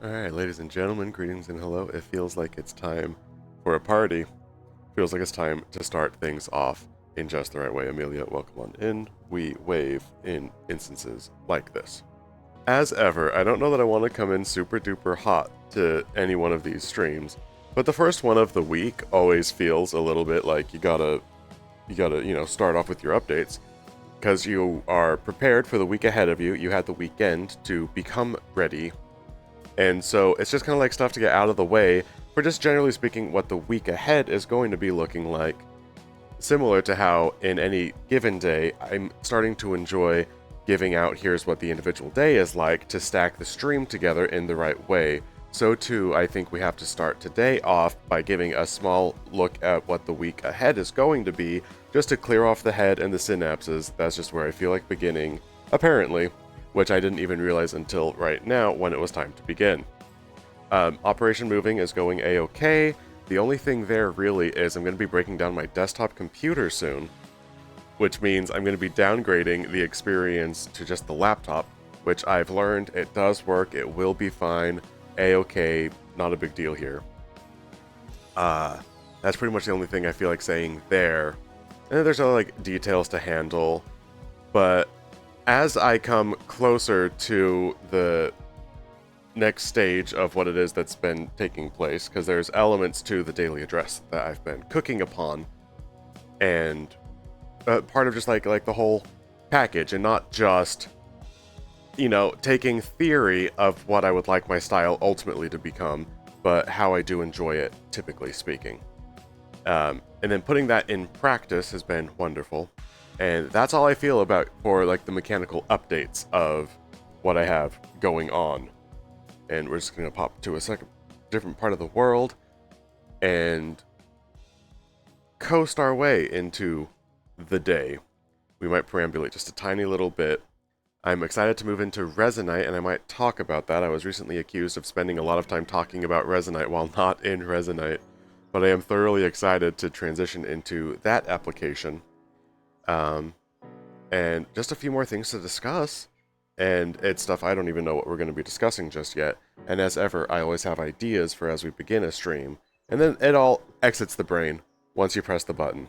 Alright, ladies and gentlemen, greetings and hello. It feels like it's time for a party. Feels like it's time to start things off in just the right way. Amelia, welcome on in. We wave in instances like this. As ever, I don't know that I want to come in super duper hot to any one of these streams, but the first one of the week always feels a little bit like you gotta, start off with your updates, because you are prepared for the week ahead of you. You had the weekend to become ready. And so it's just kind of like stuff to get out of the way for just generally speaking what the week ahead is going to be looking like. Similar to how in any given day, I'm starting to enjoy giving out here's what the individual day is like to stack the stream together in the right way. So too, I think we have to start today off by giving a small look at what the week ahead is going to be, just to clear off the head and the synapses. That's just where I feel like beginning, apparently. Which I didn't even realize until right now when it was time to begin. Operation Moving is going a-okay. The only thing there really is I'm going to be breaking down my desktop computer soon, which means I'm going to be downgrading the experience to just the laptop, which I've learned it does work, it will be fine, a-okay, not a big deal here. That's pretty much the only thing I feel like saying there. And then there's other like details to handle, but as I come closer to the next stage of what it is that's been taking place, because there's elements to the daily address that I've been cooking upon, and part of just like the whole package, and not just, taking theory of what I would like my style ultimately to become, but how I do enjoy it, typically speaking. And then putting that in practice has been wonderful. And that's all I feel about for like the mechanical updates of what I have going on. And we're just going to pop to a different part of the world and coast our way into the day. We might perambulate just a tiny little bit. I'm excited to move into Resonite, and I might talk about that. I was recently accused of spending a lot of time talking about Resonite while not in Resonite, but I am thoroughly excited to transition into that application. And just a few more things to discuss, and it's stuff I don't even know what we're going to be discussing just yet, and as ever, I always have ideas for as we begin a stream, and then it all exits the brain once you press the button.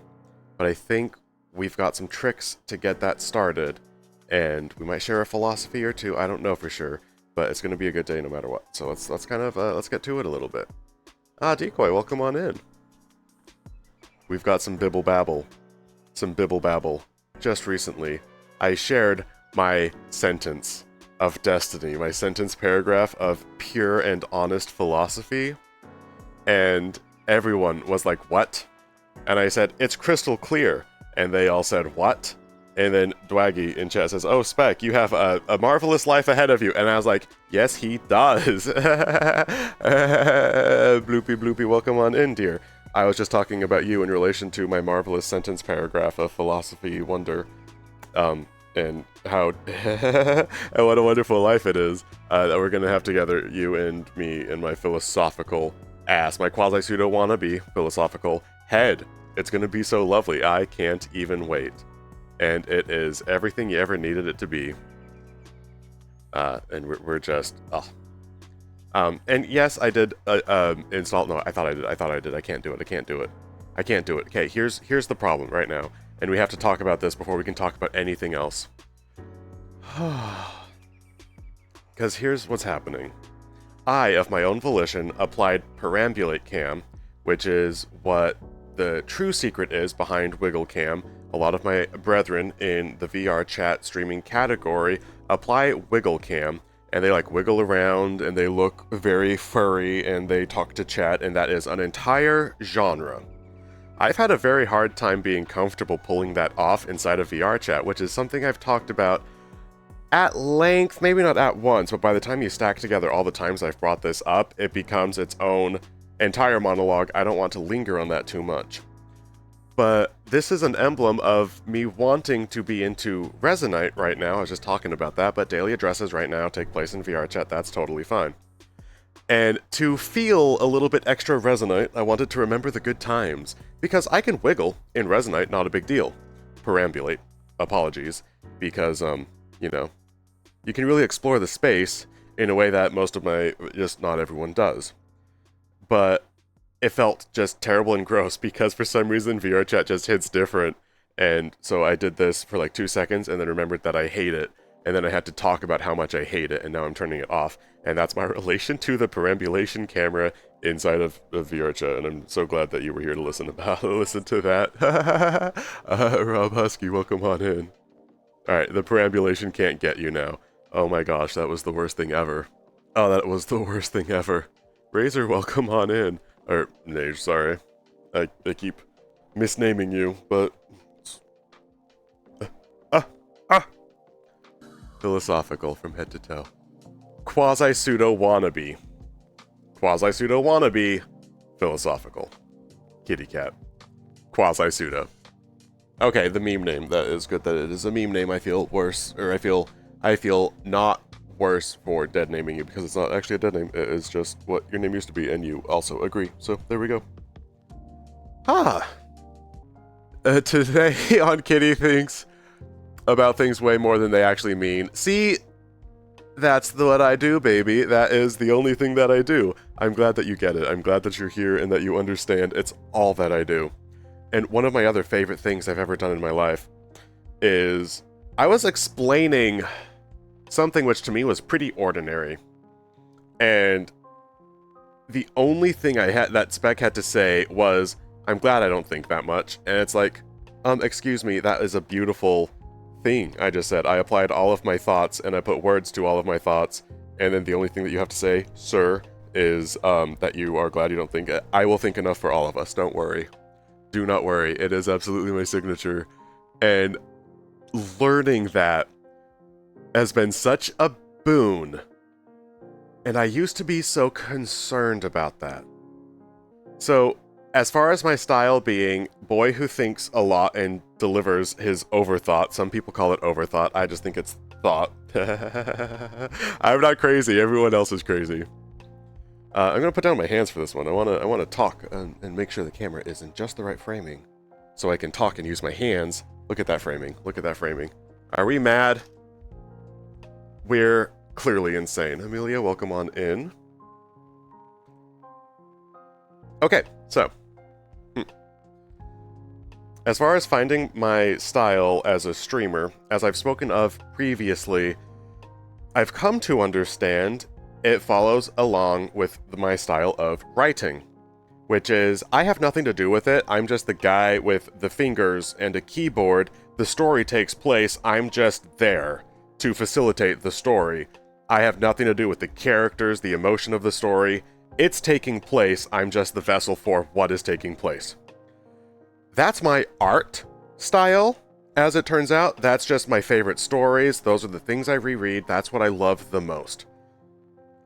But I think we've got some tricks to get that started, and we might share a philosophy or two, I don't know for sure, but it's going to be a good day no matter what, so let's get to it a little bit. Decoy, welcome on in. We've got some bibble babble. Just recently, I shared my sentence of destiny, my sentence paragraph of pure and honest philosophy, and everyone was like, what? And I said, it's crystal clear, and they all said, what? And then Dwaggy in chat says, oh, Spec, you have a marvelous life ahead of you, and I was like, yes, he does. Bloopy, welcome on in, dear. I was just talking about you in relation to my marvelous sentence paragraph of philosophy wonder, and how and what a wonderful life it is that we're gonna have together, you and me, and my philosophical ass, my quasi-pseudo wannabe philosophical head. It's gonna be so lovely. I can't even wait, and it is everything you ever needed it to be. And we're just and yes, I did install. No, I thought I did. I can't do it. Okay, here's the problem right now, and we have to talk about this before we can talk about anything else. Because here's what's happening. I, of my own volition, applied Perambulate Cam, which is what the true secret is behind Wiggle Cam. A lot of my brethren in the VR chat streaming category apply Wiggle Cam, and they like wiggle around, and they look very furry, and they talk to chat, and that is an entire genre. I've had a very hard time being comfortable pulling that off inside of VR chat, which is something I've talked about at length, maybe not at once, but by the time you stack together all the times I've brought this up, it becomes its own entire monologue. I don't want to linger on that too much. But this is an emblem of me wanting to be into Resonite right now. I was just talking about that, but daily addresses right now take place in VR chat. That's totally fine. And to feel a little bit extra Resonite, I wanted to remember the good times. Because I can wiggle in Resonite, not a big deal. Perambulate, apologies. Because, you can really explore the space in a way that most of just not everyone does. But it felt just terrible and gross because for some reason VRChat just hits different. And so I did this for like 2 seconds and then remembered that I hate it. And then I had to talk about how much I hate it, and now I'm turning it off. And that's my relation to the perambulation camera inside of VRChat, and I'm so glad that you were here to listen to that. Rob Husky, welcome on in. Alright, the perambulation can't get you now. Oh my gosh, that was the worst thing ever. Oh, that was the worst thing ever. Razor, welcome on in. Or, Nage, sorry. I keep misnaming you, but... Philosophical from head to toe. Quasi-pseudo wannabe. Quasi-pseudo wannabe. Philosophical. Kitty cat. Quasi-pseudo. Okay, the meme name. That is good that it is a meme name. I feel worse, or I feel not worse for dead naming you because it's not actually a dead name. It is just what your name used to be, and you also agree. So there we go. Today on Kitty Thinks about things way more than they actually mean. See, that's what I do, baby. That is the only thing that I do. I'm glad that you get it. I'm glad that you're here and that you understand. It's all that I do. And one of my other favorite things I've ever done in my life is I was explaining something which to me was pretty ordinary. And the only thing that Spec had to say was, I'm glad I don't think that much. And it's like, excuse me, that is a beautiful thing I just said. I applied all of my thoughts and I put words to all of my thoughts, and then the only thing that you have to say, sir, is that you are glad you don't think it. I will think enough for all of us. Don't worry. Do not worry. It is absolutely my signature. And learning that has been such a boon. And I used to be so concerned about that. So, as far as my style being boy who thinks a lot and delivers his overthought, some people call it overthought, I just think it's thought. I'm not crazy, everyone else is crazy. I'm gonna put down my hands for this one. I wanna talk and make sure the camera is in just the right framing, so I can talk and use my hands. Look at that framing. Look at that framing. Are we mad? We're clearly insane. Amelia, welcome on in. Okay, so. As far as finding my style as a streamer, as I've spoken of previously, I've come to understand it follows along with my style of writing, which is, I have nothing to do with it, I'm just the guy with the fingers and a keyboard, the story takes place, I'm just there to facilitate the story. I have nothing to do with the characters, the emotion of the story, it's taking place, I'm just the vessel for what is taking place. That's my art style, as it turns out. That's just my favorite stories. Those are the things I reread. That's what I love the most.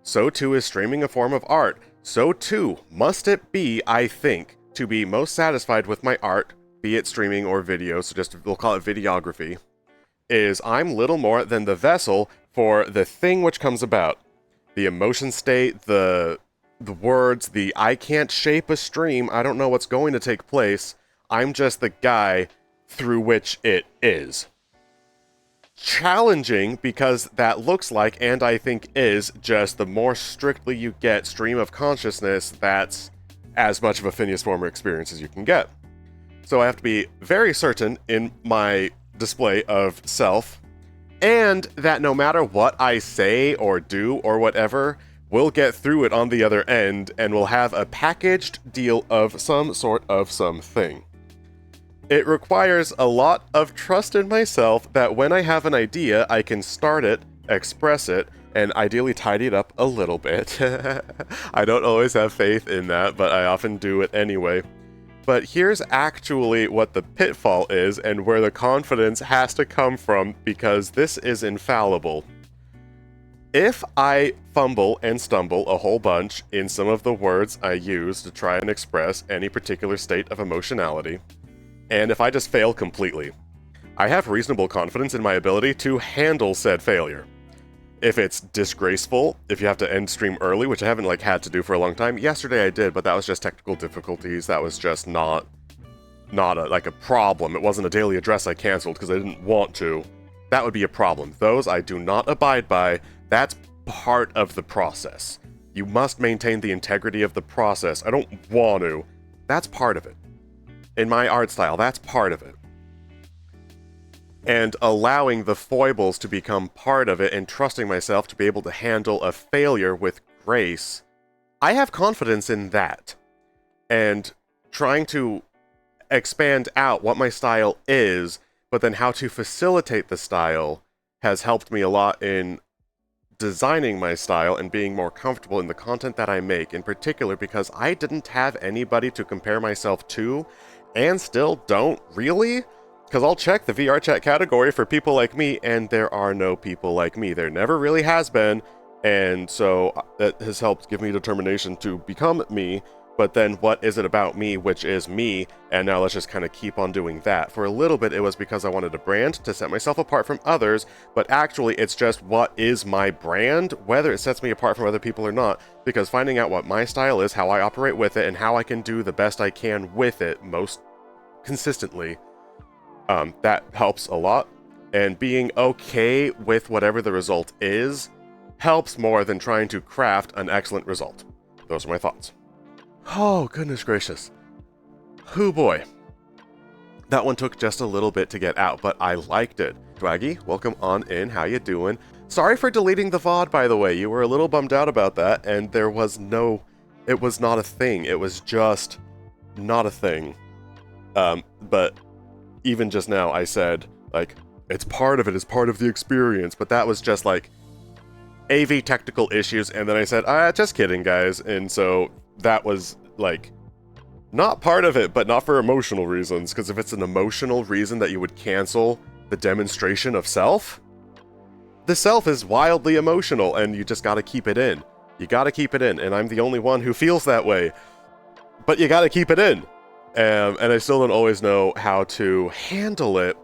So too is streaming a form of art. So too must it be, I think, to be most satisfied with my art, be it streaming or video, so just we'll call it videography, is I'm little more than the vessel for the thing which comes about. The emotion state, the words, I can't shape a stream, I don't know what's going to take place. I'm just the guy through which it is. Challenging because that looks like, and I think is, just the more strictly you get stream of consciousness, that's as much of a Finneas former experience as you can get. So I have to be very certain in my display of self, and that no matter what I say or do or whatever, we'll get through it on the other end and we'll have a packaged deal of some sort of something. It requires a lot of trust in myself that when I have an idea, I can start it, express it, and ideally tidy it up a little bit. I don't always have faith in that, but I often do it anyway. But here's actually what the pitfall is and where the confidence has to come from, because this is infallible. If I fumble and stumble a whole bunch in some of the words I use to try and express any particular state of emotionality, and if I just fail completely, I have reasonable confidence in my ability to handle said failure. If it's disgraceful, if you have to end stream early, which I haven't had to do for a long time. Yesterday I did, but that was just technical difficulties. That was just not a problem. It wasn't a daily address I canceled because I didn't want to. That would be a problem. Those I do not abide by. That's part of the process. You must maintain the integrity of the process. I don't want to. That's part of it. In my art style, that's part of it. And allowing the foibles to become part of it and trusting myself to be able to handle a failure with grace, I have confidence in that. And trying to expand out what my style is, but then how to facilitate the style has helped me a lot in designing my style and being more comfortable in the content that I make, in particular because I didn't have anybody to compare myself to, and still don't really, because I'll check the VR chat category for people like me, and there are no people like me. There never really has been, and so that has helped give me determination to become me. But then what is it about me, which is me, and now let's just kind of keep on doing that. For a little bit, it was because I wanted a brand to set myself apart from others, but actually it's just what is my brand, whether it sets me apart from other people or not, because finding out what my style is, how I operate with it, and how I can do the best I can with it most consistently, that helps a lot. And being okay with whatever the result is helps more than trying to craft an excellent result. Those are my thoughts. Oh, goodness gracious. Hoo boy. That one took just a little bit to get out, but I liked it. Swaggy, welcome on in. How you doing? Sorry for deleting the VOD, by the way. You were a little bummed out about that, and there was no... It was not a thing. It was just not a thing. But even just now, I said, like, it's part of it. It's part of the experience. But that was just, like, AV technical issues, and then I said, just kidding, guys. And so... that was, like, not part of it, but not for emotional reasons, because if it's an emotional reason that you would cancel the demonstration of self, the self is wildly emotional, and you just gotta keep it in. You gotta keep it in, and I'm the only one who feels that way. But you gotta keep it in. And I still don't always know how to handle it,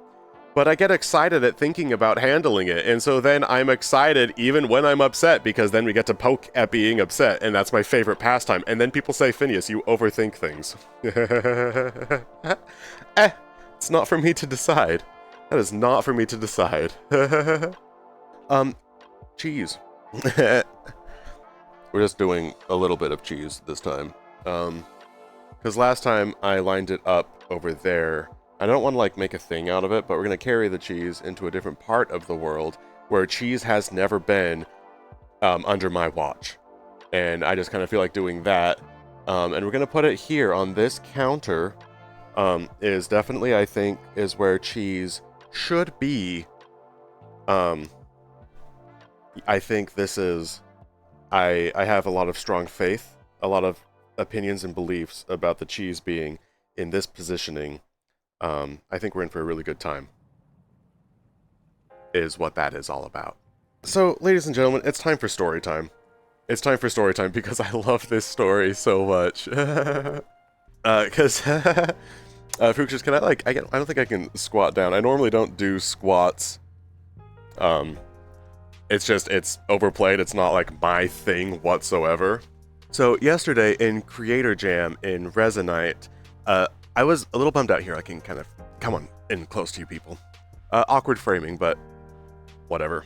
but I get excited at thinking about handling it, and so then I'm excited even when I'm upset, because then we get to poke at being upset, and that's my favorite pastime. And then people say, Finneas, you overthink things. It's not for me to decide. That is not for me to decide. Cheese. We're just doing a little bit of cheese this time. Because last time I lined it up over there. I don't want to, like, make a thing out of it, but we're going to carry the cheese into a different part of the world where cheese has never been under my watch. And I just kind of feel like doing that. And we're going to put it here on this counter. Is definitely, I think, is where cheese should be. I think this is... I have a lot of strong faith, a lot of opinions and beliefs about the cheese being in this positioning. I think we're in for a really good time, is what that is all about. So, ladies and gentlemen, it's time for story time. It's time for story time because I love this story so much. Because, Fructus, can I don't think I can squat down. I normally don't do squats. It's overplayed. It's not, like, my thing whatsoever. So, yesterday in Creator Jam in Resonite, I was a little bummed out here. I can kind of come on in close to you people. Awkward framing, but whatever.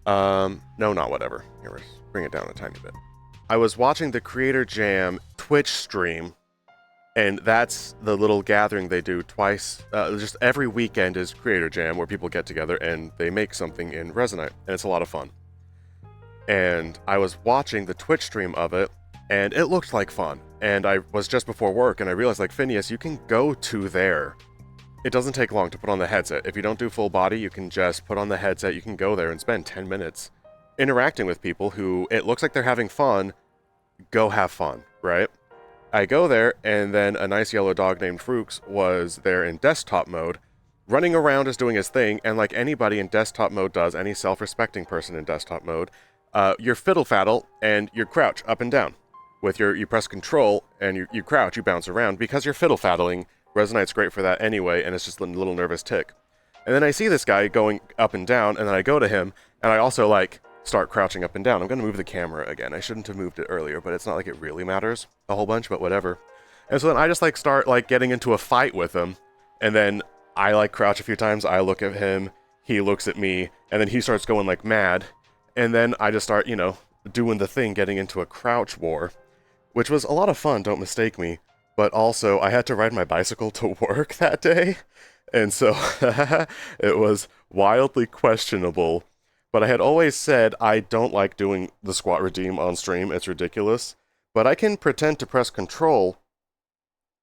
No, not whatever. Here, let's bring it down a tiny bit. I was watching the Creator Jam Twitch stream, and that's the little gathering they do twice. Just every weekend is Creator Jam, where people get together and they make something in Resonite, and it's a lot of fun. And I was watching the Twitch stream of it, and it looked like fun. And I was just before work, and I realized, like, Finneas, you can go to there. It doesn't take long to put on the headset. If you don't do full body, you can just put on the headset. You can go there and spend 10 minutes interacting with people who, it looks like they're having fun. Go have fun, right? I go there, and then a nice yellow dog named Frooks was there in desktop mode, running around just doing his thing, and like anybody in desktop mode does, any self-respecting person in desktop mode, you're fiddle-faddle, and you crouch up and down. With you press control, and you crouch, you bounce around, because you're fiddle-faddling. Resonite's great for that anyway, and it's just a little nervous tick. And then I see this guy going up and down, and then I go to him, and I also, like, start crouching up and down. I'm going to move the camera again. I shouldn't have moved it earlier, but it's not like it really matters a whole bunch, but whatever. And so then I just, like, start, like, getting into a fight with him, and then I, like, crouch a few times, I look at him, he looks at me, and then he starts going, like, mad. And then I just start, doing the thing, getting into a crouch war, which was a lot of fun, don't mistake me. But also, I had to ride my bicycle to work that day, and so it was wildly questionable. But I had always said I don't like doing the squat redeem on stream, it's ridiculous. But I can pretend to press control,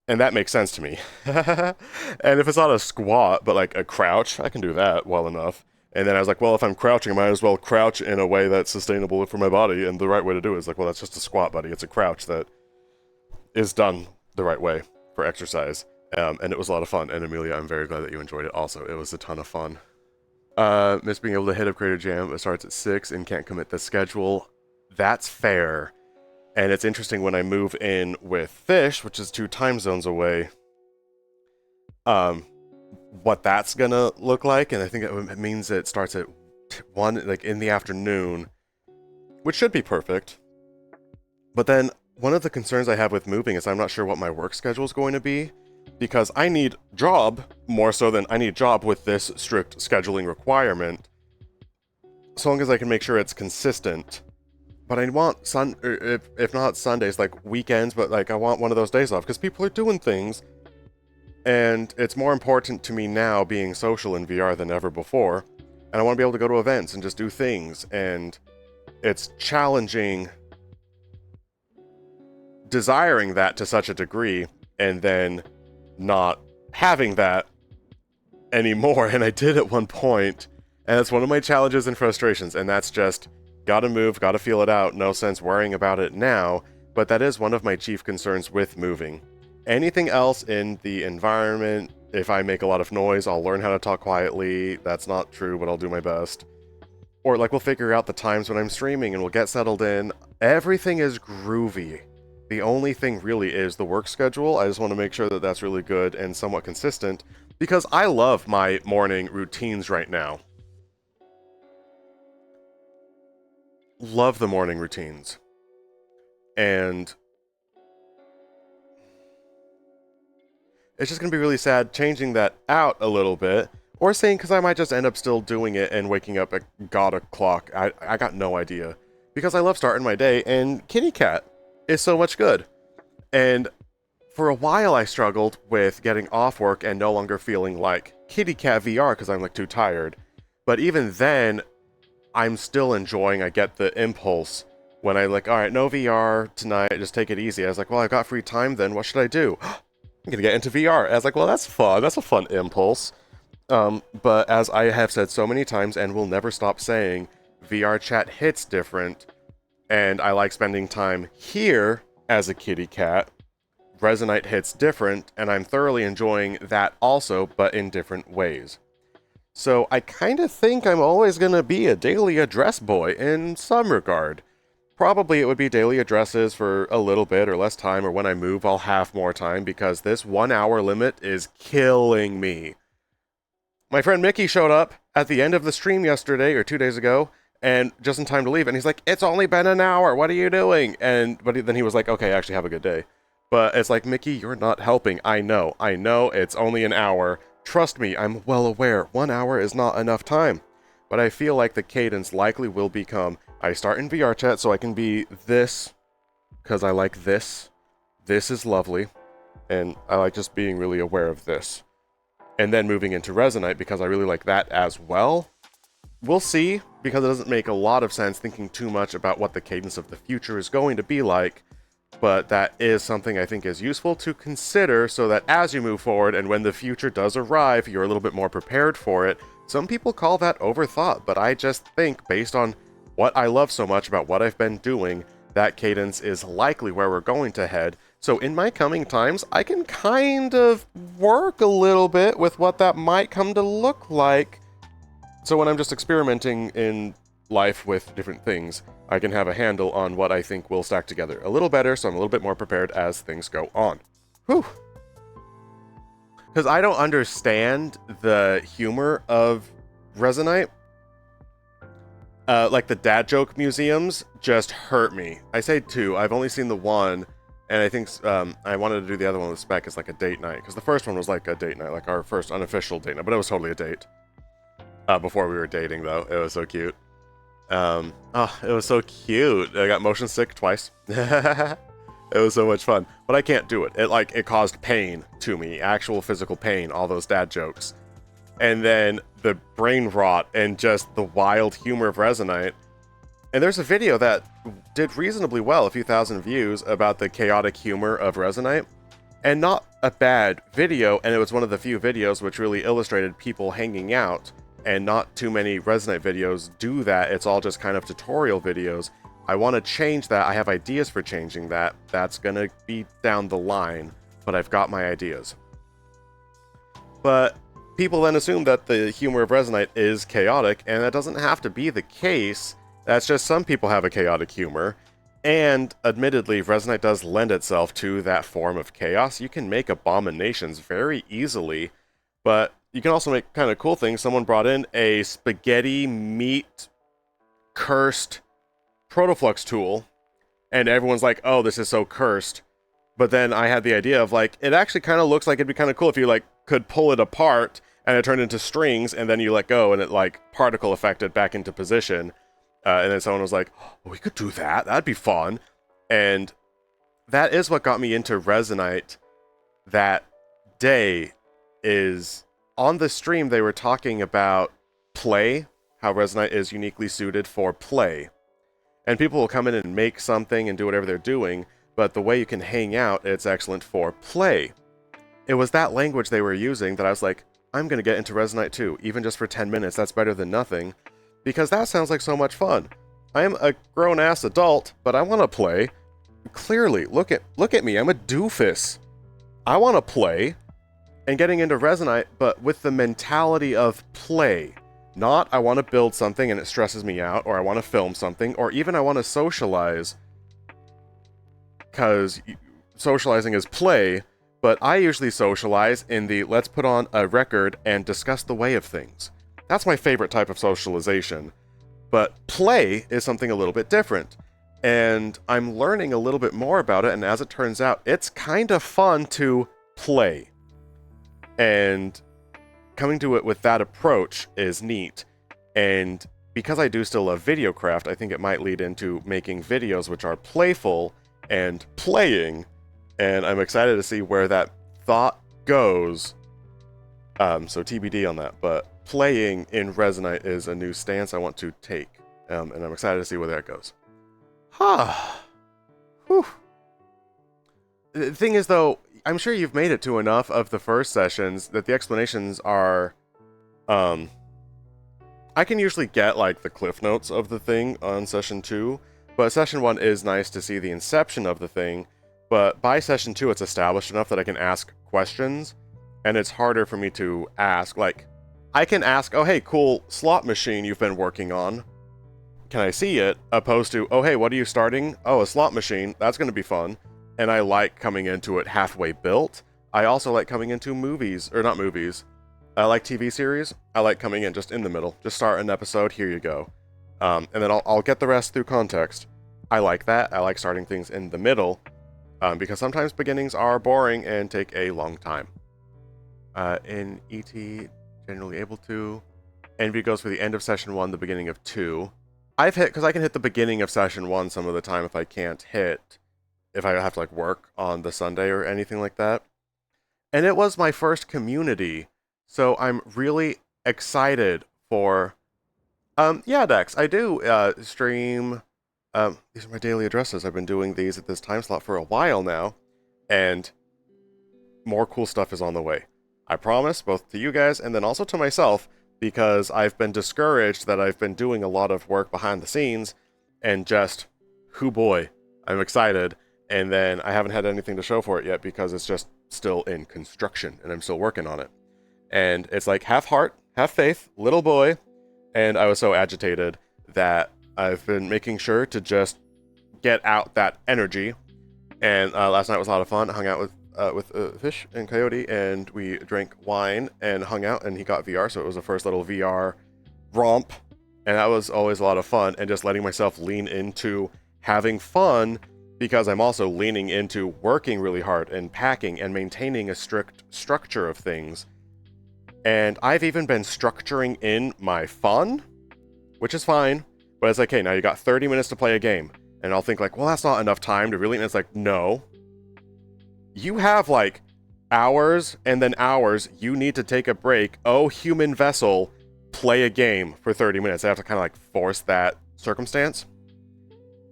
and that makes sense to me. And if it's not a squat, but like a crouch, I can do that well enough. And then I was like, well, if I'm crouching, I might as well crouch in a way that's sustainable for my body, and the right way to do it is like, well, that's just a squat, buddy. It's a crouch that is done the right way for exercise. And it was a lot of fun. And Amelia, I'm very glad that you enjoyed it also. It was a ton of fun. Miss being able to hit up Creator Jam. It starts at 6 and can't commit the schedule. That's fair. And it's interesting when I move in with Fish, which is 2 time zones away, what that's gonna look like. And I think it means it starts at 1, like in the afternoon, which should be perfect. But then one of the concerns I have with moving is I'm not sure what my work schedule is going to be, because I need job more so than I need job with this strict scheduling requirement, so long as I can make sure it's consistent. But I want if not Sundays, like weekends, but like I want one of those days off, because people are doing things, and it's more important to me now being social in VR than ever before, and I want to be able to go to events and just do things, and it's challenging desiring that to such a degree and then not having that anymore. And I did at one point, and it's one of my challenges and frustrations, and that's just gotta move, gotta feel it out, no sense worrying about it now. But that is one of my chief concerns with moving. Anything else in the environment, if I make a lot of noise, I'll learn how to talk quietly. That's not true, but I'll do my best. Or like we'll figure out the times when I'm streaming and we'll get settled in. Everything is groovy. The only thing really is the work schedule. I just want to make sure that that's really good and somewhat consistent, because I love my morning routines right now. Love the morning routines. And it's just going to be really sad changing that out a little bit, or saying, because I might just end up still doing it and waking up at God o'clock. I got no idea. Because I love starting my day, and Kitty Cat is so much good. And for a while I struggled with getting off work and no longer feeling like Kitty Cat VR because I'm like too tired. But even then, I'm still enjoying, I get the impulse when I like, alright, no VR tonight, just take it easy. I was like, well, I've got free time then, what should I do? I'm gonna get into VR. I was like, well, that's fun, that's a fun impulse. But as I have said so many times and will never stop saying, VR chat hits different, and I like spending time here as a kitty cat. Resonite hits different, and I'm thoroughly enjoying that also, but in different ways. So I kind of think I'm always going to be a daily address boy in some regard. Probably it would be daily addresses for a little bit or less time, or when I move I'll have more time, because this 1 hour limit is killing me. My friend Mickey showed up at the end of the stream yesterday, or 2 days ago, and just in time to leave, and he's like, it's only been an hour, what are you doing? But then he was like, okay, actually have a good day. But it's like, Mickey, you're not helping. I know, it's only an hour. Trust me, I'm well aware, 1 hour is not enough time. But I feel like the cadence likely will become, I start in VR chat so I can be this, because I like this. This is lovely, and I like just being really aware of this. And then moving into Resonite, because I really like that as well. We'll see, because it doesn't make a lot of sense thinking too much about what the cadence of the future is going to be like, but that is something I think is useful to consider, so that as you move forward and when the future does arrive, you're a little bit more prepared for it. Some people call that overthought, but I just think, based on what I love so much about what I've been doing, that cadence is likely where we're going to head. So in my coming times, I can kind of work a little bit with what that might come to look like. So when I'm just experimenting in life with different things, I can have a handle on what I think will stack together a little better, so I'm a little bit more prepared as things go on. Whew. Because I don't understand the humor of Resonite. Like the dad joke museums just hurt me. I say 2, I've only seen the 1, and I think I wanted to do the other one with Spec as like a date night, because the first one was like a date night, like our first unofficial date night, but it was totally a date. Before we were dating, though. It was so cute. Oh, it was so cute. I got motion sick twice. It was so much fun, but I can't do it. It caused pain to me, actual physical pain, all those dad jokes. And then the brain rot and just the wild humor of Resonite. And there's a video that did reasonably well, a few thousand views, about the chaotic humor of Resonite. And not a bad video, and it was one of the few videos which really illustrated people hanging out, and not too many Resonite videos do that. It's all just kind of tutorial videos. I want to change that. I have ideas for changing that. That's going to be down the line, but I've got my ideas. But people then assume that the humor of Resonite is chaotic, and that doesn't have to be the case. That's just some people have a chaotic humor. And admittedly, Resonite does lend itself to that form of chaos. You can make abominations very easily, but you can also make kind of cool things. Someone brought in a spaghetti meat cursed protoflux tool, and everyone's like, oh, this is so cursed. But then I had the idea of like, it actually kind of looks like it'd be kind of cool if you like could pull it apart and it turned into strings, and then you let go and it like particle affected back into position. And then someone was like, oh, we could do that. That'd be fun. And that is what got me into Resonite that day. Is on the stream they were talking about play, how Resonite is uniquely suited for play. And people will come in and make something and do whatever they're doing, but the way you can hang out, it's excellent for play. It was that language they were using that I was like, I'm going to get into Resonite too, even just for 10 minutes. That's better than nothing. Because that sounds like so much fun. I am a grown-ass adult, but I want to play. Clearly, look at me. I'm a doofus. I want to play. And getting into Resonite, but with the mentality of play. Not, I want to build something and it stresses me out, or I want to film something, or even I want to socialize. Because socializing is play, but I usually socialize in the let's put on a record and discuss the way of things. That's my favorite type of socialization. But play is something a little bit different. And I'm learning a little bit more about it, and as it turns out, it's kind of fun to play. And coming to it with that approach is neat. And because I do still love videocraft, I think it might lead into making videos which are playful and playing. And I'm excited to see where that thought goes. So TBD on that, but playing in Resonite is a new stance I want to take, and I'm excited to see where that goes. Whew. The thing is, though, I'm sure you've made it to enough of the first sessions that the explanations are, I can usually get, like, the cliff notes of the thing on session 2, but session 1 is nice to see the inception of the thing, but by session 2 it's established enough that I can ask questions, and it's harder for me to ask, like, I can ask, oh, hey, cool slot machine you've been working on. Can I see it? Opposed to, oh, hey, what are you starting? Oh, a slot machine. That's going to be fun. And I like coming into it halfway built. I also like coming into movies, or not movies. I like TV series. I like coming in just in the middle. Just start an episode, here you go. And then I'll get the rest through context. I like that. I like starting things in the middle. Because sometimes beginnings are boring and take a long time. In ET... generally able to. Envy goes for the end of session 1, the beginning of 2. I've hit, because I can hit the beginning of session 1 some of the time if I can't hit, if I have to like work on the Sunday or anything like that. And it was my first community, so I'm really excited for, yeah, Dex, I do stream, these are my daily addresses. I've been doing these at this time slot for a while now, and more cool stuff is on the way. I promise, both to you guys and then also to myself, because I've been discouraged that I've been doing a lot of work behind the scenes, and just, hoo boy, I'm excited, and then I haven't had anything to show for it yet because it's just still in construction, and I'm still working on it. And it's like half heart, half faith, little boy, and I was so agitated that I've been making sure to just get out that energy, and last night was a lot of fun. I hung out with Fish and Coyote, and we drank wine and hung out, and he got VR, so it was the first little VR romp, and that was always a lot of fun, and just letting myself lean into having fun, because I'm also leaning into working really hard and packing and maintaining a strict structure of things. And I've even been structuring in my fun, which is fine, But it's like, hey, now you got 30 minutes to play a game. And I'll think like, well, that's not enough time to really, and it's like, no. You have like hours and then hours. You need to take a break. Oh, human vessel, play a game for 30 minutes. I have to kind of like force that circumstance.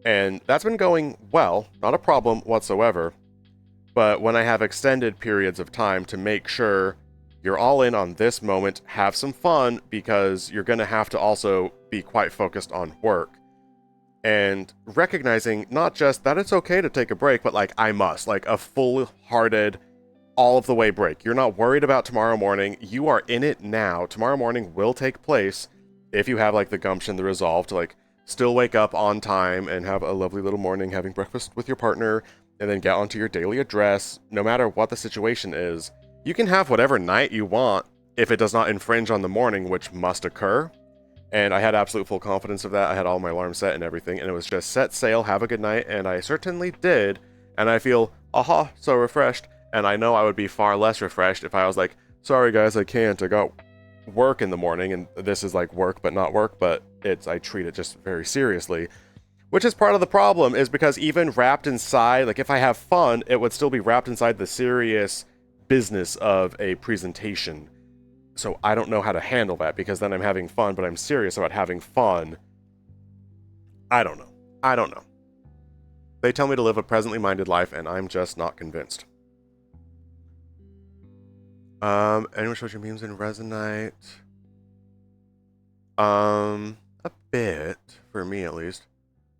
And that's been going well, not a problem whatsoever. But when I have extended periods of time to make sure you're all in on this moment, have some fun, because you're going to have to also be quite focused on work. And recognizing not just that it's okay to take a break, but like I must, like a full-hearted, all of the way break. You're not worried about tomorrow morning. You are in it now. Tomorrow morning will take place if you have like the gumption, the resolve to like still wake up on time and have a lovely little morning, having breakfast with your partner, and then get onto your daily address. No matter what the situation is, you can have whatever night you want if it does not infringe on the morning, which must occur. And I had absolute full confidence of that. I had all my alarms set and everything, and it was just set sail, have a good night, and I certainly did. And I feel, aha, so refreshed. And I know I would be far less refreshed if I was like, sorry guys, I can't, I got work in the morning, and this is like work but not work, but I treat it just very seriously. Which is part of the problem, is because even wrapped inside, like if I have fun, it would still be wrapped inside the serious business of a presentation. So I don't know how to handle that, because then I'm having fun, but I'm serious about having fun. I don't know. They tell me to live a presently minded life, and I'm just not convinced. Anyone shows you memes in Resonite? A bit, for me at least.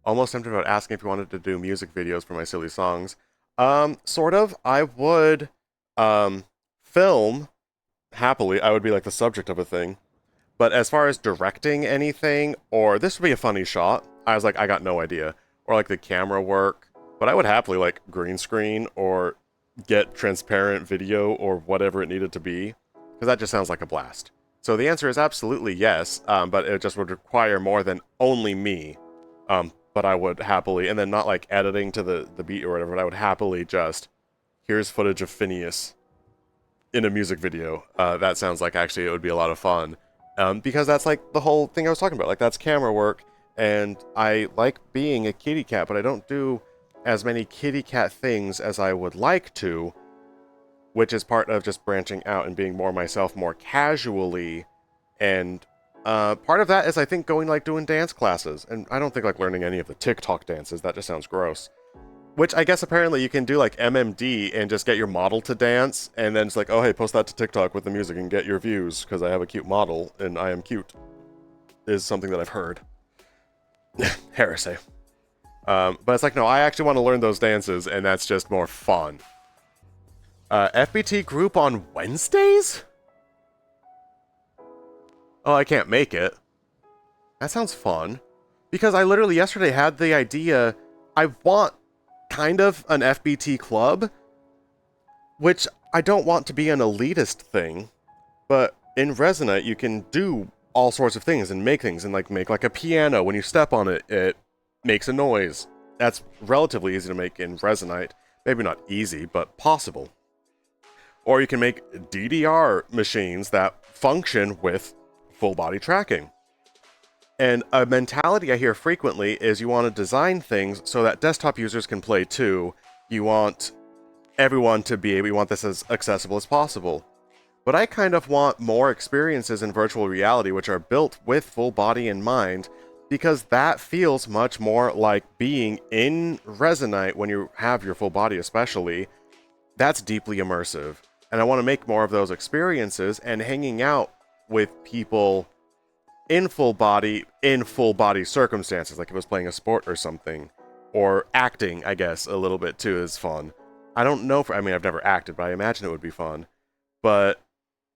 Almost tempted about asking if you wanted to do music videos for my silly songs. Sort of. I would, film, happily. I would be like the subject of a thing. But as far as directing anything, or this would be a funny shot, I was like, I got no idea. Or like the camera work. But I would happily like green screen or get transparent video or whatever it needed to be. Because that just sounds like a blast. So the answer is absolutely yes, but it just would require more than only me. But I would happily, and then not like editing to the beat or whatever, but I would happily just, here's footage of Finneas in a music video. That sounds like actually it would be a lot of fun. Because that's like the whole thing I was talking about. Like that's camera work, and I like being a kitty cat, but I don't do as many kitty cat things as I would like to, which is part of just branching out and being more myself more casually. And part of that is, I think, going like doing dance classes, and I don't think like learning any of the TikTok dances. That just sounds gross. Which I guess apparently you can do like MMD and just get your model to dance, and then it's like, oh hey, post that to TikTok with the music and get your views because I have a cute model and I am cute, is something that I've heard. Heresy. But it's like, no, I actually want to learn those dances, and that's just more fun. FBT group on Wednesdays? Oh, I can't make it. That sounds fun. Because I literally yesterday had the idea, I want kind of an FBT club, which I don't want to be an elitist thing, but in Resonite you can do all sorts of things and make things, and like make like a piano. When you step on it, it makes a noise. That's relatively easy to make in Resonite. Maybe not easy, but possible. Or you can make DDR machines that function with full body tracking. And a mentality I hear frequently is you want to design things so that desktop users can play too. You want everyone to be able, you want this as accessible as possible. But I kind of want more experiences in virtual reality which are built with full body in mind, because that feels much more like being in Resonite when you have your full body especially. That's deeply immersive. And I want to make more of those experiences, and hanging out with people in full body circumstances, like if I was playing a sport or something, or acting, I guess, a little bit too is fun. I don't know, I mean, I've never acted, but I imagine it would be fun. But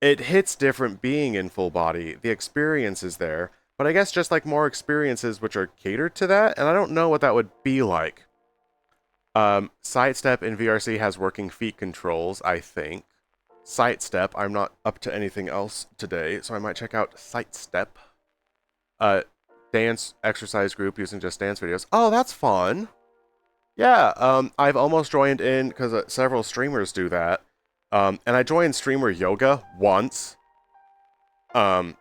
it hits different being in full body. The experience is there, but I guess just like more experiences which are catered to that, and I don't know what that would be like. Sidestep in VRC has working feet controls, I think. Sidestep, I'm not up to anything else today, so I might check out Sidestep. Dance exercise group using just dance videos. Oh, that's fun. Yeah, I've almost joined in because several streamers do that. And I joined streamer yoga once. And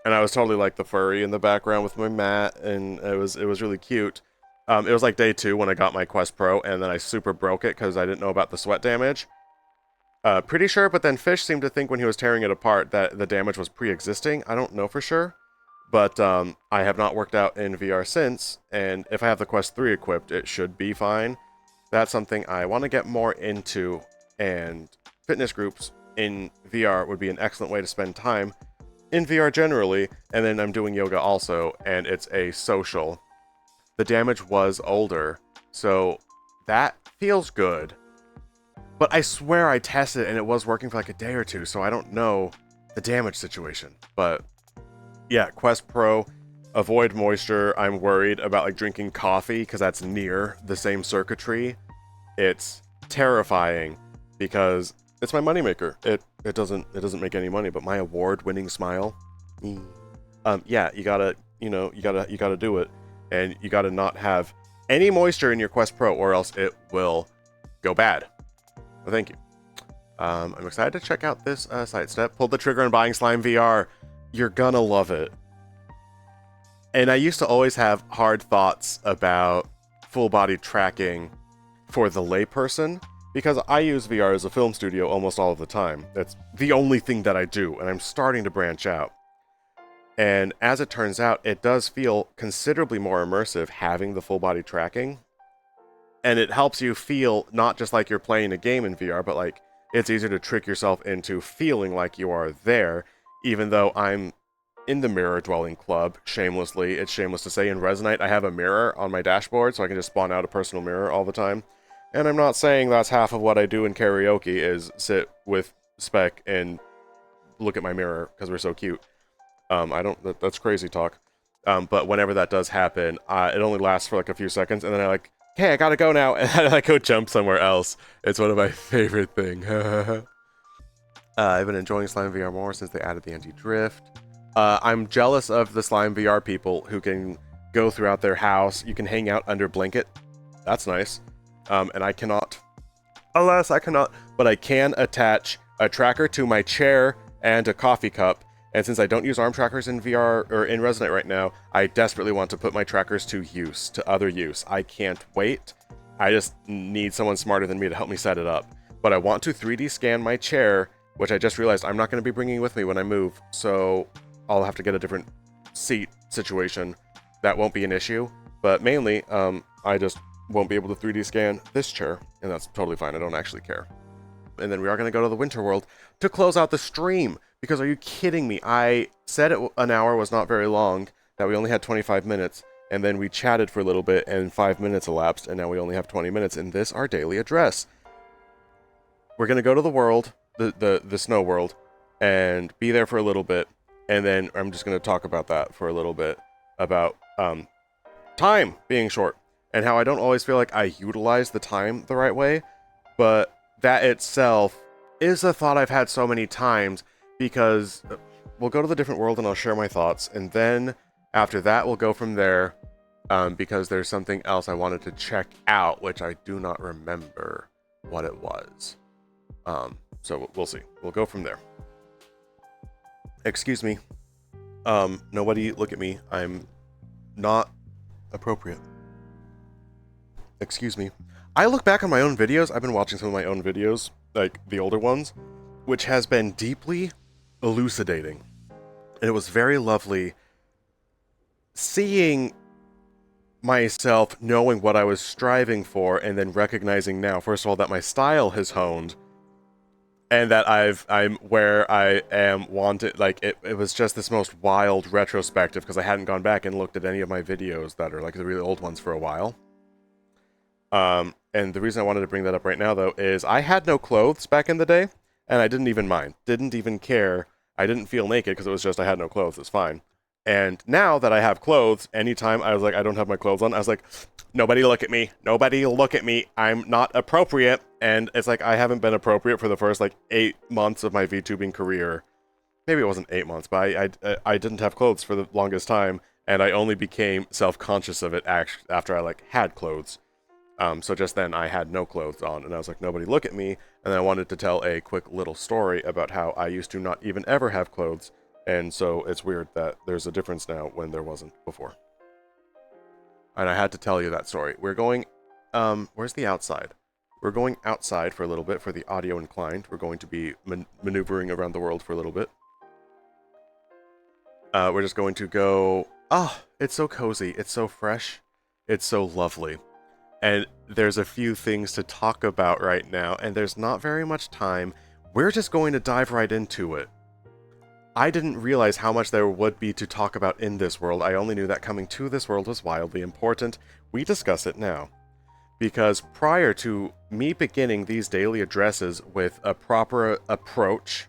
and I was totally like the furry in the background with my mat, and it was really cute. It was like day 2 when I got my Quest Pro, and then I super broke it because I didn't know about the sweat damage. Pretty sure, but then Fish seemed to think when he was tearing it apart that the damage was pre-existing. I don't know for sure, but I have not worked out in VR since, and if I have the Quest 3 equipped, it should be fine. That's something I want to get more into, and fitness groups in VR would be an excellent way to spend time in VR generally, and then I'm doing yoga also, and it's a social. The damage was older, so that feels good. But I swear I tested it and it was working for like a day or two, so I don't know the damage situation. But yeah, Quest Pro, avoid moisture. I'm worried about like drinking coffee because that's near the same circuitry. It's terrifying because it's my moneymaker. It doesn't make any money, but my award-winning smile. Yeah, you gotta do it, and you gotta not have any moisture in your Quest Pro, or else it will go bad. Well, thank you. I'm excited to check out this sidestep. Pull the trigger on buying Slime VR. You're gonna love it. And I used to always have hard thoughts about full body tracking for the layperson, because I use VR as a film studio almost all of the time. That's the only thing that I do, and I'm starting to branch out. And as it turns out, it does feel considerably more immersive having the full body tracking. And it helps you feel not just like you're playing a game in VR, but like it's easier to trick yourself into feeling like you are there, even though I'm in the mirror dwelling club, shamelessly. It's shameless to say, in Resonite, I have a mirror on my dashboard, so I can just spawn out a personal mirror all the time. And I'm not saying that's half of what I do in karaoke, is sit with Spec and look at my mirror, because we're so cute. That's crazy talk. But whenever that does happen, it only lasts for like a few seconds, and then I like, hey, I gotta go now, and then I go jump somewhere else. It's one of my favorite things. I've been enjoying Slime VR more since they added the anti-drift. I'm jealous of the Slime VR people who can go throughout their house. You can hang out under blanket. That's nice. And I cannot. Alas, I cannot. But I can attach a tracker to my chair and a coffee cup. And since I don't use arm trackers in VR or in Resonite right now, I desperately want to put my trackers to other use. I can't wait. I just need someone smarter than me to help me set it up. But I want to 3D scan my chair, which I just realized I'm not going to be bringing with me when I move. So I'll have to get a different seat situation. That won't be an issue. But mainly, I just won't be able to 3D scan this chair. And that's totally fine. I don't actually care. And then we are going to go to the Winter World to close out the stream. Because are you kidding me? I said an hour was not very long, that we only had 25 minutes, and then we chatted for a little bit, and 5 minutes elapsed, and now we only have 20 minutes, and this our daily address. We're going to go to the world, the snow world, and be there for a little bit, and then I'm just going to talk about that for a little bit, about time being short, and how I don't always feel like I utilize the time the right way, but that itself is a thought I've had so many times, because we'll go to the different world and I'll share my thoughts, and then after that we'll go from there, because there's something else I wanted to check out, which I do not remember what it was. So we'll see. We'll go from there. Excuse me. Nobody look at me. I'm not appropriate. Excuse me. I look back on my own videos. I've been watching some of my own videos, like the older ones, which has been deeply elucidating. And it was very lovely seeing myself knowing what I was striving for, and then recognizing now, first of all, that my style has honed, and that I'm where I am wanted. Like, it was just this most wild retrospective, because I hadn't gone back and looked at any of my videos that are like the really old ones for a while. And the reason I wanted to bring that up right now, though, is I had no clothes back in the day, and I didn't even mind. Didn't even care. I didn't feel naked, because it was just I had no clothes. It's fine. And now that I have clothes, anytime I was like, I don't have my clothes on, I was like, nobody look at me. Nobody look at me. I'm not appropriate. And it's like, I haven't been appropriate for the first, like, 8 months of my VTubing career. Maybe it wasn't 8 months, but I didn't have clothes for the longest time, and I only became self-conscious of it after I, like, had clothes. So just then I had no clothes on, and I was like, nobody look at me. And then I wanted to tell a quick little story about how I used to not even ever have clothes, And so it's weird that there's a difference now when there wasn't before. And I had to tell you that story. We're going, where's the outside? We're going outside for a little bit for the audio inclined. We're going to be maneuvering around the world for a little bit. We're just going to go, it's so cozy. It's so fresh. It's so lovely. And there's a few things to talk about right now, and there's not very much time. We're just going to dive right into it. I didn't realize how much there would be to talk about in this world. I only knew that coming to this world was wildly important. We discuss it now. Because prior to me beginning these daily addresses with a proper approach,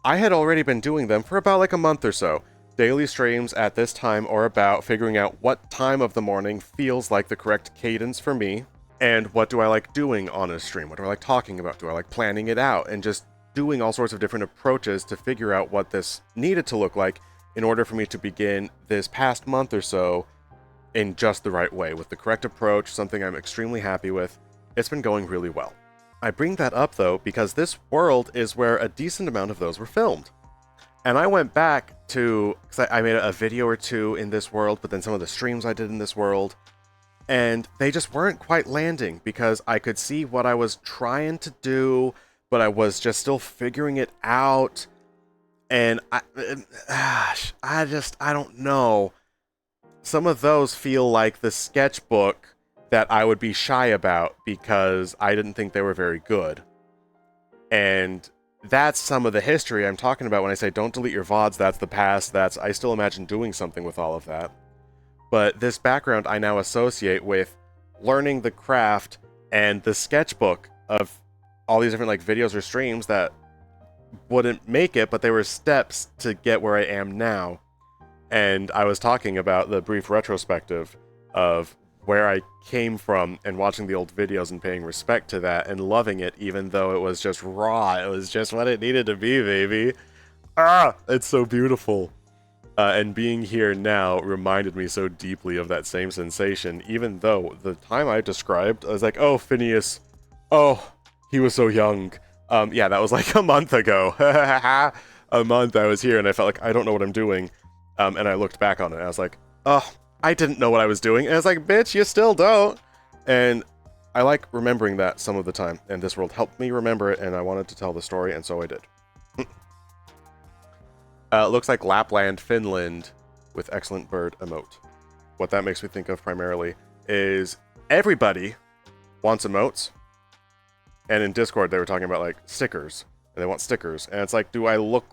I had already been doing them for about like a month or so. Daily streams at this time are about figuring out what time of the morning feels like the correct cadence for me, and what do I like doing on a stream, what do I like talking about, do I like planning it out, and just doing all sorts of different approaches to figure out what this needed to look like in order for me to begin this past month or so in just the right way, with the correct approach, something I'm extremely happy with. It's been going really well. I bring that up though because this world is where a decent amount of those were filmed. And I went back to, because I made a video or two in this world, but then some of the streams I did in this world, and they just weren't quite landing because I could see what I was trying to do, but I was just still figuring it out. And I don't know. Some of those feel like the sketchbook that I would be shy about because I didn't think they were very good. And that's some of the history I'm talking about when I say don't delete your VODs, that's the past, I still imagine doing something with all of that. But this background I now associate with learning the craft and the sketchbook of all these different like videos or streams that wouldn't make it, but they were steps to get where I am now. And I was talking about the brief retrospective of where I came from and watching the old videos and paying respect to that and loving it, even though it was just raw. It was just what it needed to be, baby. It's so beautiful. And being here now reminded me so deeply of that same sensation, even though the time I described, I was like, oh, Finneas. Oh, he was so young. Yeah, that was like a month ago. A month I was here and I felt like I don't know what I'm doing. And I looked back on it and I was like, oh, I didn't know what I was doing. And I was like, bitch, you still don't. And I like remembering that some of the time. And this world helped me remember it. And I wanted to tell the story. And so I did. Looks like Lapland, Finland with excellent bird emote. What that makes me think of primarily is everybody wants emotes. And in Discord, they were talking about like stickers. And they want stickers. And it's like, do I look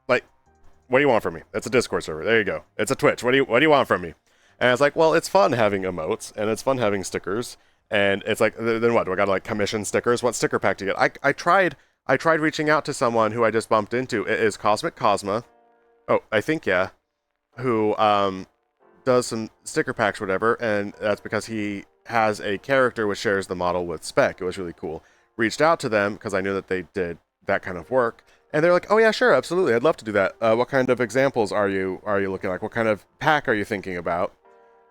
like... What do you want from me? It's a Discord server. There you go. It's a Twitch. What do you want from me? And it's like, well, it's fun having emotes, and it's fun having stickers. And it's like, then what? Do I gotta like commission stickers? What sticker pack to get? I tried reaching out to someone who I just bumped into. It is Cosmic Cosma. Oh, I think, yeah. Who does some sticker packs, whatever, and that's because he has a character which shares the model with Spec. It was really cool. Reached out to them because I knew that they did that kind of work. And they're like, oh yeah, sure, absolutely, I'd love to do that. What kind of examples are you looking like? What kind of pack are you thinking about?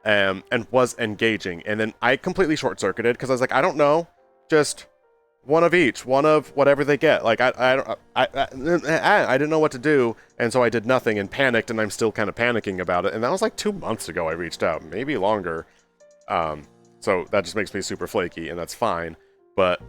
And was engaging. And then I completely short-circuited because I was like, I don't know, just one of each, one of whatever they get. Like I didn't know what to do, and so I did nothing and panicked, and I'm still kind of panicking about it. And that was like 2 months ago I reached out, maybe longer. So that just makes me super flaky, and that's fine. But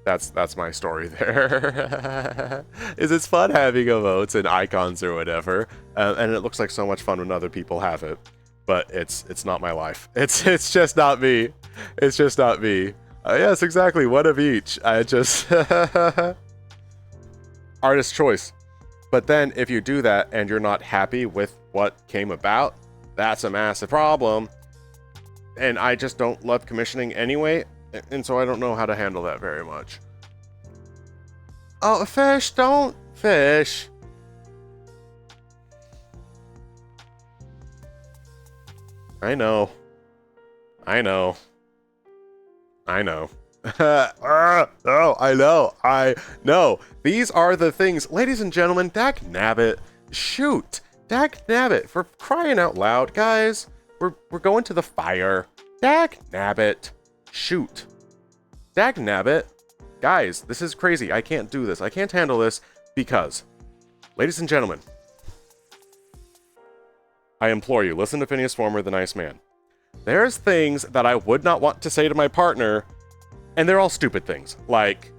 that's my story there. It's fun having emotes and icons or whatever, and it looks like so much fun when other people have it. But it's not my life. It's just not me. It's just not me. Yes, exactly. One of each. I just artist choice. But then if you do that and you're not happy with what came about, that's a massive problem. And I just don't love commissioning anyway. And so I don't know how to handle that very much. Oh, fish, don't fish. I know. I know. I know. Oh, I know. I know. These are the things. Ladies and gentlemen, dag nabbit. Shoot. Dag nabbit. For crying out loud, guys. We're going to the fire. Dag nabbit. Shoot. Dag nabbit. Guys, this is crazy. I can't do this. I can't handle this because, ladies and gentlemen, I implore you, listen to Finneas Former, the nice man. There's things that I would not want to say to my partner, and they're all stupid things. Like,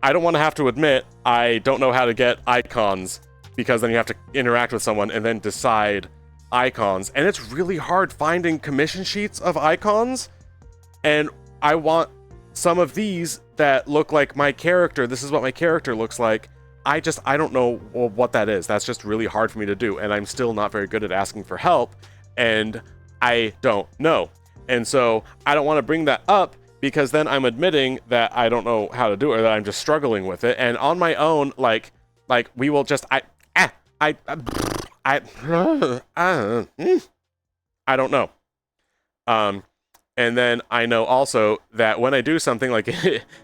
I don't want to have to admit I don't know how to get icons, because then you have to interact with someone and then decide icons. And it's really hard finding commission sheets of icons. And I want some of these that look like my character. This is what my character looks like. I don't know what that is. That's just really hard for me to do. And I'm still not very good at asking for help. And I don't know. And so I don't want to bring that up, because then I'm admitting that I don't know how to do it, or that I'm just struggling with it. And on my own, like we will just, I don't know. And then I know also that when I do something like,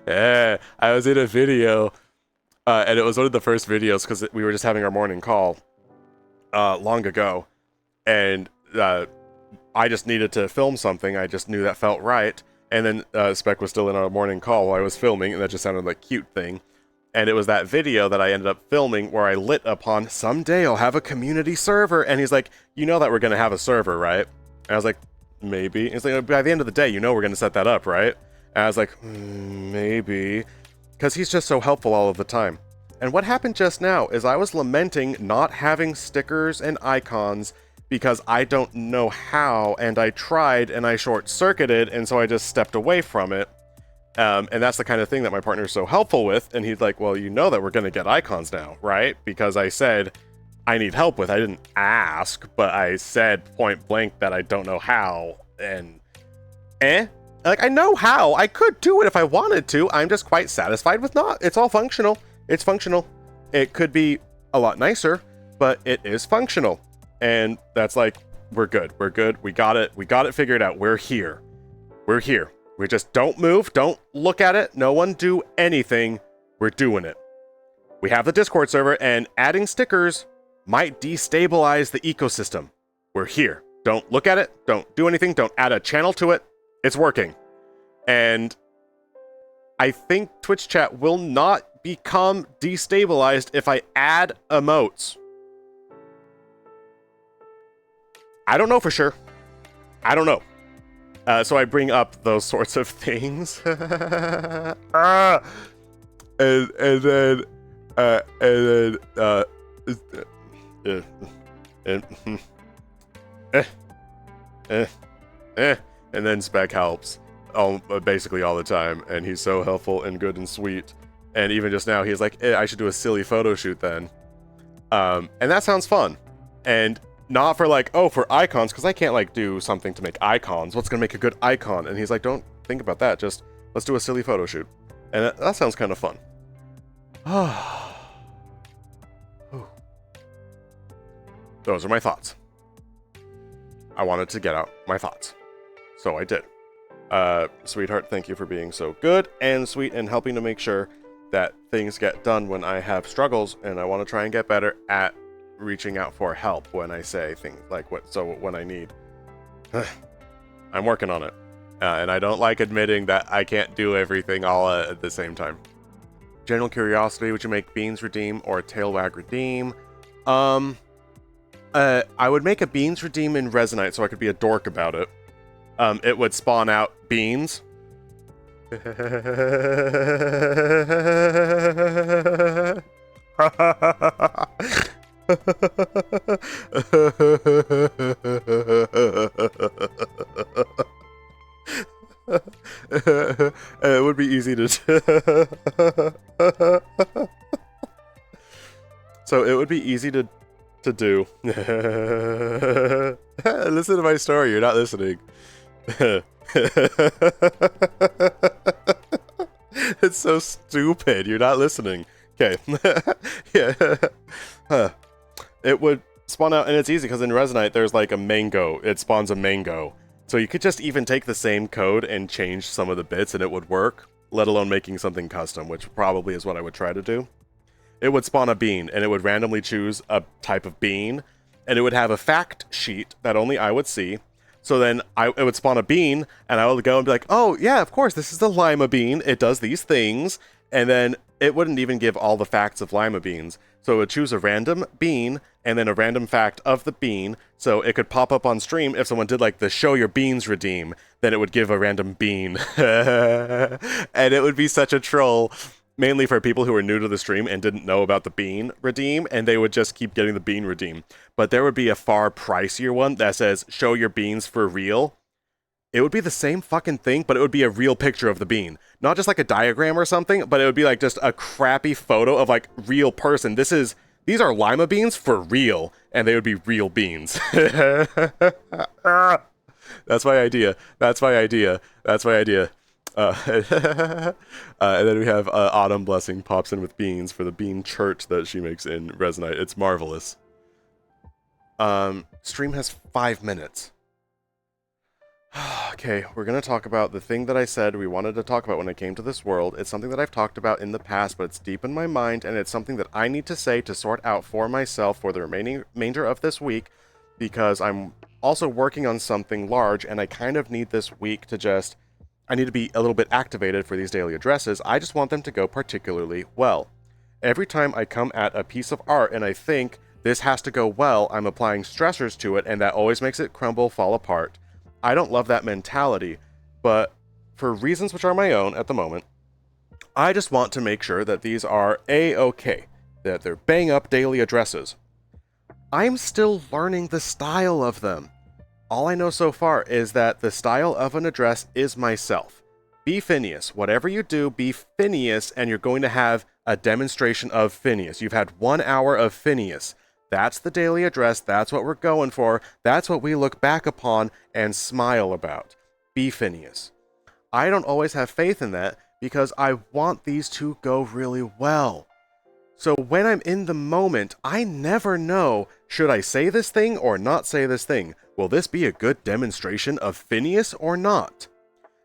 I was in a video, and it was one of the first videos, because we were just having our morning call long ago, and I just needed to film something. I just knew that felt right. And then Spec was still in our morning call while I was filming, and that just sounded like a cute thing. And it was that video that I ended up filming where I lit upon, someday I'll have a community server. And he's like, you know that we're going to have a server, right? And I was like, maybe. And he's like, by the end of the day, you know we're going to set that up, right? And I was like, maybe. Because he's just so helpful all of the time. And what happened just now is I was lamenting not having stickers and icons because I don't know how, and I tried and I short-circuited, and so I just stepped away from it. And that's the kind of thing that my partner is so helpful with. And he's like, well, you know that we're going to get icons now, right? Because I said I need help with. I didn't ask, but I said point blank that I don't know how. And like, I know how. I could do it if I wanted to. I'm just quite satisfied with not. It's all functional. It's functional. It could be a lot nicer, but it is functional. And that's like, we're good. We're good. We got it. We got it figured out. We're here. We're here. We just don't move. Don't look at it. No one do anything. We're doing it. We have the Discord server, and adding stickers might destabilize the ecosystem. We're here. Don't look at it. Don't do anything. Don't add a channel to it. It's working. And I think Twitch chat will not become destabilized if I add emotes. I don't know for sure. I don't know. So I bring up those sorts of things. and then Spec helps basically all the time, and he's so helpful and good and sweet. And even just now, he's like, I should do a silly photo shoot then. And that sounds fun. And not for like, oh, for icons, because I can't like do something to make icons. What's gonna make a good icon? And he's like, don't think about that. Just let's do a silly photo shoot. And that sounds kind of fun. Those are my thoughts. I wanted to get out my thoughts. So I did. Sweetheart, thank you for being so good and sweet and helping to make sure that things get done when I have struggles, and I want to try and get better at reaching out for help when I say things like when I need. I'm working on it. And I don't like admitting that I can't do everything all at the same time. General curiosity, would you make Beans redeem or Tailwag redeem? I would make a Beans redeem in Resonite so I could be a dork about it. It would spawn out beans. It would be easy to so it would be easy to do. Listen to my story, you're not listening. It's so stupid, you're not listening. Okay. Yeah. It would spawn out, and it's easy because in Resonite there's like a mango. It spawns a mango. So you could just even take the same code and change some of the bits and it would work, let alone making something custom, which probably is what I would try to do. It would spawn a bean, and it would randomly choose a type of bean, and it would have a fact sheet that only I would see. So then it would spawn a bean, and I would go and be like, oh, yeah, of course, this is the lima bean. It does these things. And then it wouldn't even give all the facts of lima beans. So it would choose a random bean and then a random fact of the bean. So it could pop up on stream if someone did like the show your beans redeem, then it would give a random bean. And it would be such a troll, mainly for people who were new to the stream and didn't know about the bean redeem, and they would just keep getting the bean redeem. But there would be a far pricier one that says show your beans for real. It would be the same fucking thing, but it would be a real picture of the bean. Not just like a diagram or something, but it would be like just a crappy photo of like real person. These are lima beans for real, and they would be real beans. That's my idea. That's my idea. That's my idea. And then we have Autumn Blessing pops in with beans for the bean church that she makes in Resonite. It's marvelous. Stream has 5 minutes. Okay, we're going to talk about the thing that I said we wanted to talk about when I came to this world. It's something that I've talked about in the past, but it's deep in my mind, and it's something that I need to say to sort out for myself for the remainder of this week, because I'm also working on something large, and I kind of need this week to I need to be a little bit activated for these daily addresses. I just want them to go particularly well. Every time I come at a piece of art and I think this has to go well, I'm applying stressors to it, and that always makes it crumble, fall apart. I don't love that mentality, but for reasons which are my own at the moment, I just want to make sure that these are A-okay, that they're bang-up daily addresses. I'm still learning the style of them. All I know so far is that the style of an address is myself. Be Finneas. Whatever you do, be Finneas, and you're going to have a demonstration of Finneas. You've had 1 hour of Finneas. That's the daily address. That's what we're going for. That's what we look back upon and smile about. Be Finneas. I don't always have faith in that because I want these to go really well. So when I'm in the moment, I never know, should I say this thing or not say this thing? Will this be a good demonstration of Finneas or not?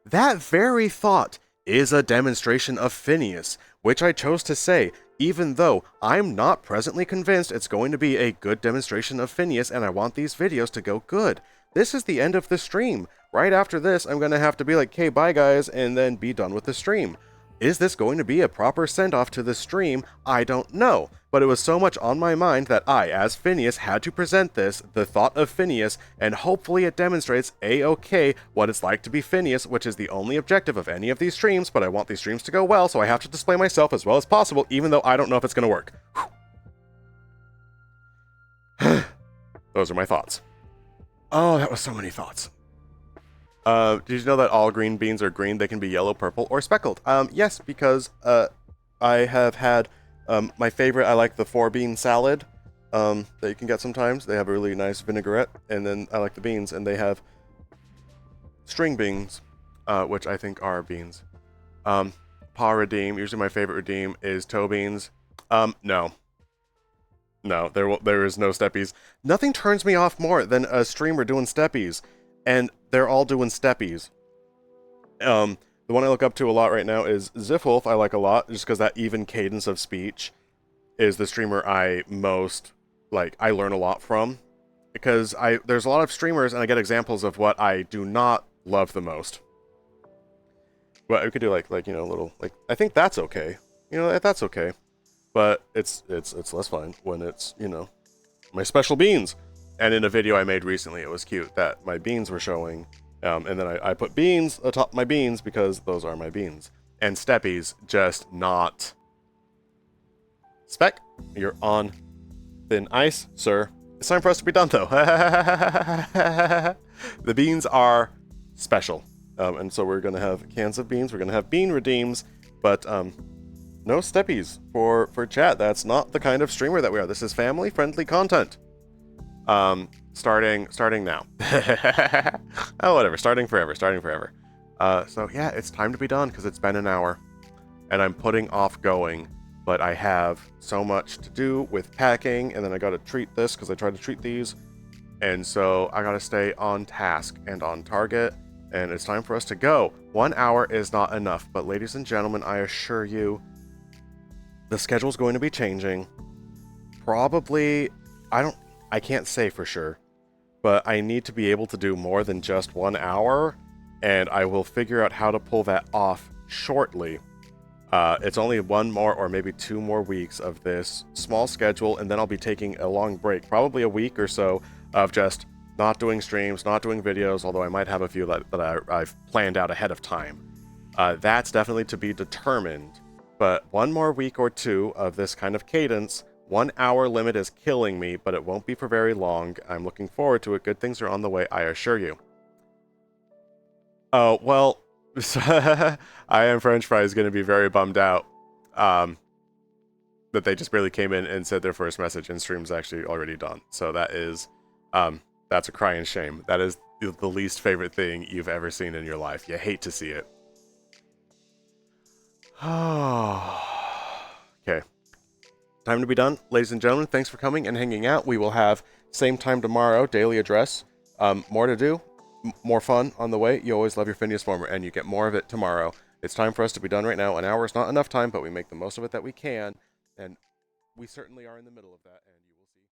That very thought is a demonstration of Finneas, which I chose to say, even though I'm not presently convinced it's going to be a good demonstration of Finneas, and I want these videos to go good. This is the end of the stream. Right after this, I'm going to have to be like, okay, bye guys, and then be done with the stream. Is this going to be a proper send-off to the stream? I don't know, but it was so much on my mind that I, as Finneas, had to present this, the thought of Finneas, and hopefully it demonstrates A-okay what it's like to be Finneas, which is the only objective of any of these streams, but I want these streams to go well, so I have to display myself as well as possible, even though I don't know if it's going to work. Those are my thoughts. Oh, that was so many thoughts. Did you know that all green beans are green? They can be yellow, purple, or speckled. Yes, because I have had my favorite. I like the 4-bean salad that you can get sometimes. They have a really nice vinaigrette, and then I like the beans, and they have string beans, which I think are beans. Paw redeem. Usually, my favorite redeem is toe beans. No, there is no steppies. Nothing turns me off more than a streamer doing steppies. And they're all doing steppies. The one I look up to a lot right now is Ziffwolf. I like a lot, just because that even cadence of speech is the streamer I most, like, I learn a lot from. Because there's a lot of streamers, and I get examples of what I do not love the most. But we could do, like you know, little, like, I think that's okay. You know, that's okay. But it's less fine when it's, you know, my special beans. And in a video I made recently, it was cute that my beans were showing, and then I put beans atop my beans because those are my beans. And steppies, just not. Spec, you're on thin ice, sir. It's time for us to be done, though. The beans are special, and so we're going to have cans of beans. We're going to have bean redeems, but no steppies for chat. That's not the kind of streamer that we are. This is family-friendly content. Starting now. Oh, whatever. Starting forever. So yeah, it's time to be done because it's been an hour, and I'm putting off going, but I have so much to do with packing, and then I got to treat this because I tried to treat these, and so I got to stay on task and on target, and it's time for us to go. 1 hour is not enough, but ladies and gentlemen, I assure you, the schedule's going to be changing. Probably, I can't say for sure, but I need to be able to do more than just 1 hour, and I will figure out how to pull that off shortly. It's only one more or maybe 2 more weeks of this small schedule, and then I'll be taking a long break, probably a week or so of just not doing streams, not doing videos, although I might have a few that I've planned out ahead of time. That's definitely to be determined, but 1 more week or 2 of this kind of cadence. 1 hour limit is killing me, but it won't be for very long. I'm looking forward to it. Good things are on the way, I assure you. Oh, well, I am French Fries going to be very bummed out that they just barely came in and said their first message and stream's actually already done. So that is, that's a crying shame. That is the least favorite thing you've ever seen in your life. You hate to see it. Okay. Time to be done. Ladies and gentlemen, thanks for coming and hanging out. We will have same time tomorrow, daily address. More to do, more fun on the way. You always love your Finneas former, and you get more of it tomorrow. It's time for us to be done right now. An hour is not enough time, but we make the most of it that we can, and we certainly are in the middle of that. And